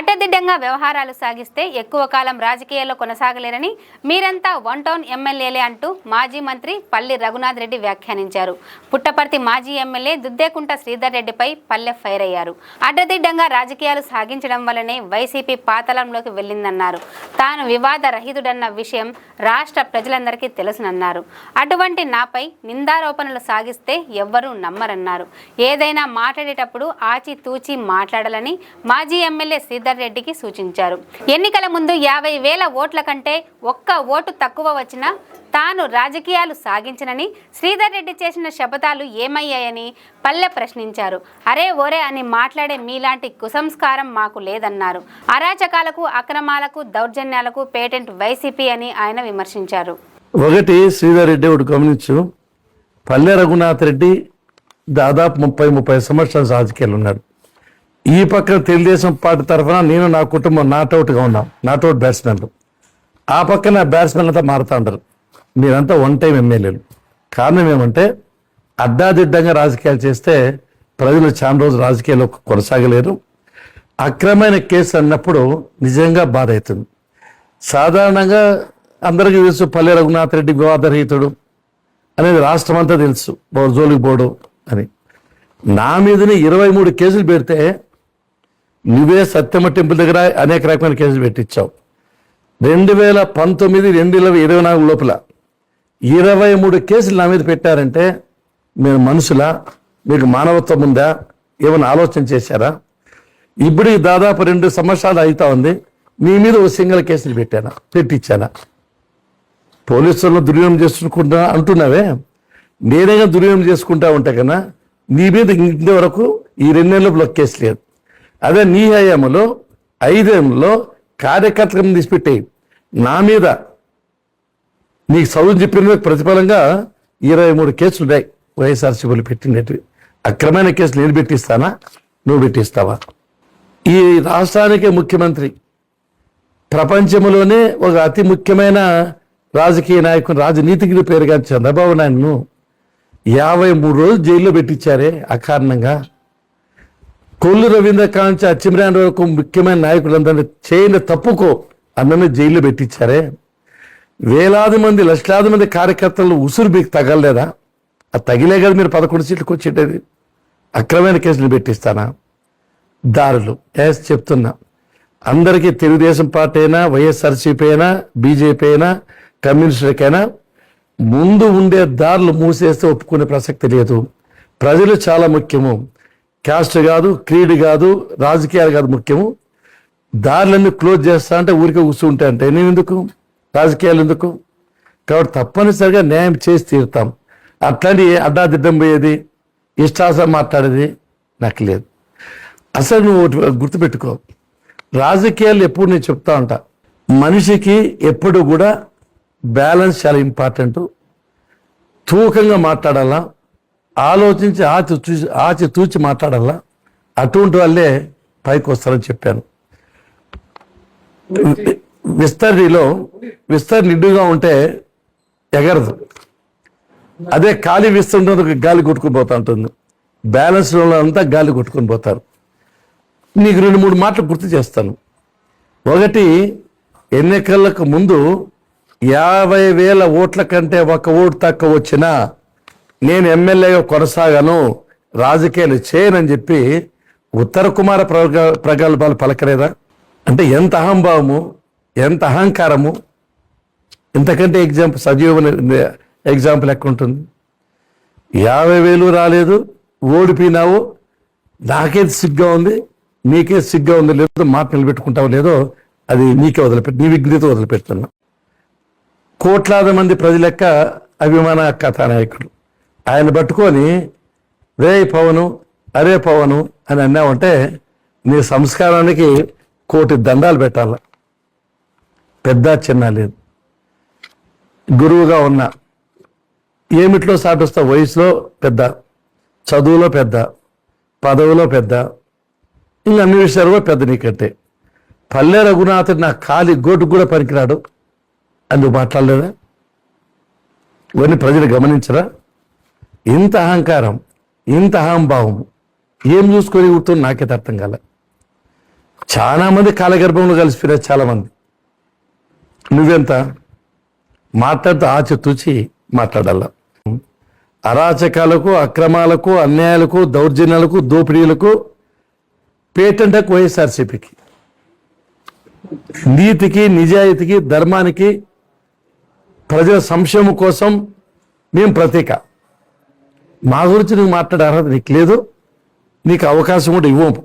అడ్డదిడ్డంగా వ్యవహారాలు సాగిస్తే ఎక్కువ కాలం రాజకీయాల్లో కొనసాగలేరని మీరంతా వన్ టౌన్ ఎమ్మెల్యేలే అంటూ మాజీ మంత్రి పల్లి రఘునాథ్ రెడ్డి వ్యాఖ్యానించారు. పుట్టపర్తి మాజీ ఎమ్మెల్యే దుద్దేకుంట శ్రీధర్ రెడ్డిపై పల్లె ఫైర్ అయ్యారు. అడ్డదిడ్డంగా రాజకీయాలు సాగించడం వల్లనే వైసీపీ పాతాళంలోకి వెళ్లిందన్నారు. తాను వివాద రహితుడన్న విషయం రాష్ట్ర ప్రజలందరికీ తెలుసునన్నారు. అటువంటి నాపై నిందారోపణలు సాగిస్తే ఎవ్వరూ నమ్మరన్నారు. ఏదైనా మాట్లాడేటప్పుడు ఆచితూచి మాట్లాడాలని మాజీ ఎమ్మెల్యే శ్రీధర్ రెడ్డికి సూచించారు. ఎన్నికల ముందు 50,000 ఓట్ల కంటే ఒక్క ఓటు తక్కువ వచ్చినా తాను రాజకీయాలు సాగించనని, శ్రీధర్ రెడ్డి చేసిన శపథాలు ఏమయ్యాయని పల్లె ప్రశ్నించారు. అరే ఓరే అని మాట్లాడే మీలాంటి కుసంస్కారం మాకు లేదన్నారు. అరాచకాలకు, అక్రమాలకు, దౌర్జన్యాలకు పేటెంట్ వైసీపీ అని ఆయన విమర్శించారు. ఒకటి శ్రీధర్ రెడ్డి ఒకటి గమనించు, పల్లె రఘునాథ్ రెడ్డి దాదాపు 30 సంవత్సరాల రాజకీయాలు ఉన్నాడు. ఈ పక్కన తెలుగుదేశం పార్టీ తరఫున నేను నా కుటుంబం నాట్అవుట్గా ఉన్నాం, నాట్అవుట్ బ్యాట్స్మెన్లు. ఆ పక్కన బ్యాట్స్మెన్ అంతా మారుతూ ఉంటారు. మీరంతా వన్ టైం ఎమ్మెల్యేలు. కారణం ఏమంటే అడ్డాదిడ్డంగా రాజకీయాలు చేస్తే ప్రజలు చాలా రోజులు రాజకీయాల్లో కొనసాగలేరు. అక్రమైన కేసు అన్నప్పుడు నిజంగా బాధ అవుతుంది. సాధారణంగా అందరికీ తెలుసు పల్లె రఘునాథ్ రెడ్డి వివాదరహితుడు అనేది రాష్ట్రం అంతా తెలుసు, జోలికి పోడు అని. నా మీదనే 23 కేసులు పెడితే నువ్వే సత్యమ్మ టెంపుల్ దగ్గర అనేక రకమైన కేసులు పెట్టించావు. 2019, 2024 లోపల 23 కేసులు నా మీద పెట్టారంటే మీరు మనుషులా? మీకు మానవత్వం ఉందా? ఏమైనా ఆలోచన చేశారా? ఇప్పుడు దాదాపు 2 సంవత్సరాలు అవుతా ఉంది. నీ మీద ఒక సింగిల్ కేసులు పెట్టించానా? పోలీసులను దుర్వినియోగం చేసుకుంటా అంటున్నావే, నేనేగా దుర్వినియోగం చేసుకుంటా ఉంటా కన్నా నీ మీద ఇంతవరకు ఈ 2 నెలల కేసు లేదు. అదే నీ హయాంలో 5 ఏళ్ళలో కార్యకర్తలను తీసిపెట్టాయి. నా మీద నీకు చదువు చెప్పిన ప్రతిఫలంగా 23 కేసులు ఉన్నాయి వైఎస్ఆర్సీపీలు పెట్టినట్టు. అక్రమైన కేసులు నేను పెట్టిస్తానా? నువ్వు పెట్టిస్తావా? ఈ రాష్ట్రానికే ముఖ్యమంత్రి, ప్రపంచంలోనే ఒక అతి ముఖ్యమైన రాజకీయ నాయకుడు, రాజనీతికి పేరుగా చంద్రబాబు నాయుడును 53 రోజులు జైల్లో పెట్టించారే అకారణంగా. కొల్లు రవీంద్ర కాంచి అచ్చెన్నాయుడు వరకు ముఖ్యమైన నాయకులందరినీ చేయని తప్పుకో అందరినీ జైల్లో పెట్టించారే. వేలాది మంది, లక్షలాది మంది కార్యకర్తలు ఉసురు మీకు తగలలేదా? అది తగిలే కదా మీరు 11 సీట్లకు వచ్చేటది. అక్రమైన కేసులు పెట్టిస్తానా? దారులు చెప్తున్నా, అందరికీ తెలుగుదేశం పార్టీ అయినా, వైఎస్ఆర్సీపీ అయినా, బీజేపీ అయినా, కమ్యూనిస్టులకైనా ముందు ఉండే దారులు మూసేస్తే ఒప్పుకునే ప్రసక్తి లేదు. ప్రజలు చాలా ముఖ్యము. క్యాస్ట్ కాదు, క్రీడ్ కాదు, రాజకీయాలు కాదు ముఖ్యము. దారులన్నీ క్లోజ్ చేస్తా అంటే ఊరికే కూర్చుంటా అంటే నేను ఎందుకు? రాజకీయాలు ఎందుకు? కాబట్టి తప్పనిసరిగా న్యాయం చేసి తీరుతాం. అట్లాంటి అడ్డాదిడ్డం పోయేది, ఇష్టాసం మాట్లాడేది నాకు లేదు. అసలు నువ్వు గుర్తుపెట్టుకో, రాజకీయాలు ఎప్పుడు నేను చెప్తా ఉంటా, మనిషికి ఎప్పుడు కూడా బ్యాలెన్స్ చాలా ఇంపార్టెంట్. తూకంగా మాట్లాడాలా, ఆలోచించి ఆచితూచి మాట్లాడాలా. అటువంటి వాళ్ళే పైకి వస్తారని చెప్పాను. విస్తరి నిండుగా ఉంటే ఎగరదు. అదే ఖాళీ విస్తుంటే గాలి కొట్టుకుని పోతా ఉంటుంది. బ్యాలెన్స్ అంతా గాలి కొట్టుకుని పోతారు. నీకు 2-3 మాటలు గుర్తు చేస్తాను. ఒకటి, ఎన్నికలకు ముందు 50,000 ఓట్ల కంటే 1 ఓటు తక్కువ వచ్చినా నేను ఎమ్మెల్యేగా కొనసాగాను, రాజకీయాలు చేయనని చెప్పి ఉత్తర కుమార ప్రగల్భాలు పలకలేదా? అంటే ఎంత అహంభావము, ఎంత అహంకారము! ఇంతకంటే సజీవమైన ఎగ్జాంపుల్ ఎక్కడ ఉంటుంది? 50,000 రాలేదు, ఓడిపోయినావు, నాకేది సిగ్గా ఉంది, నీకే సిగ్గా ఉంది లేదో, మాట నిలబెట్టుకుంటావు లేదో అది నీకే నీ విఘ్నత వదిలిపెడుతున్నా. కోట్లాది మంది ప్రజల యొక్క అభిమాన కథానాయకుడు ఆయన పట్టుకొని రే పవను, అరే పవను అని అన్నావంటే నీ సంస్కారానికి 1,000,000 దండాలు పెట్టాల. పెద్ద చిన్న లేదు. గురువుగా ఉన్నా ఏమిట్లో సాటొస్తా, వయసులో పెద్ద, చదువులో పెద్ద, పదవిలో పెద్ద, ఇంకా అన్ని విషయాల్లో పెద్ద నీకంటే. పల్లె రఘునాథుడు నా ఖాళీ గోటుకు కూడా పనికిరాడు అని నువ్వు మాట్లాడలేదా? ఇవన్నీ ప్రజలు గమనించరా? ఇంత అహంకారం, ఇంత అహంభావం ఏం చూసుకొని కూర్చొని నాకైతే అర్థం కాలే. చాలా మంది కాలగర్భంలో కలిసిపోయారు. చాలామంది నువ్వెంత మాట్లాడుతూ ఆచితూచి మాట్లాడాల. అరాచకాలకు, అక్రమాలకు, అన్యాయాలకు, దౌర్జన్యాలకు, దోపిడీలకు పేటెంటకు వైఎస్ఆర్సీపీకి, నీతికి, నిజాయితీకి, ధర్మానికి, ప్రజల సంక్షేమం కోసం మేము ప్రతీక. మా గురించి నువ్వు మాట్లాడే అర్హత నీకు లేదు, నీకు అవకాశం కూడా ఇవ్వము.